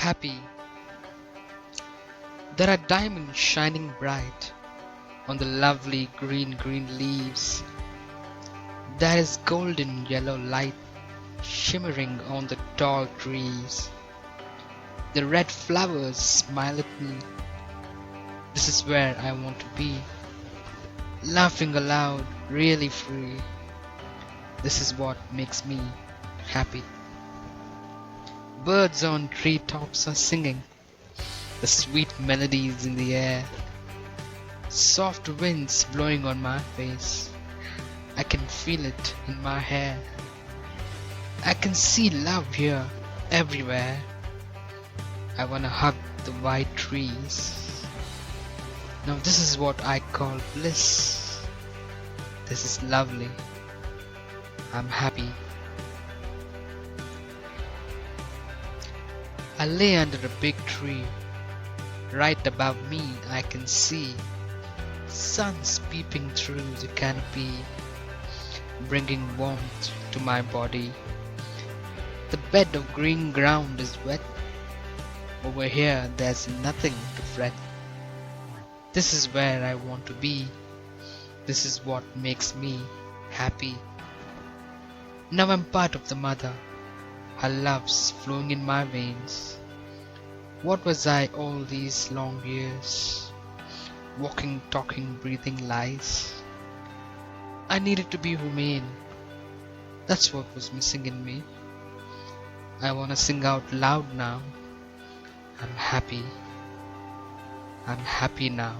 Happy. There are diamonds shining bright on the lovely green leaves. There is golden yellow light shimmering on the tall trees. The red flowers smile at me. This is where I want to be. Laughing aloud, really free. This is what makes me happy. Birds on treetops are singing, the sweet melodies in the air. Soft winds blowing on my face. I can feel it in my hair. I can see love here, everywhere. I wanna hug the white trees. Now this is what I call bliss. This is lovely. I'm happy. I lay under a big tree. Right above me I can see sun's peeping through the canopy, bringing warmth to my body. The bed of green ground is wet. Over here there's nothing to fret. This is where I want to be. This is what makes me happy. Now I'm part of the mother. Her love's flowing in my veins. What was I all these long years? Walking, talking, breathing lies. I needed to be humane. That's what was missing in me. I wanna sing out loud now. I'm happy. I'm happy now.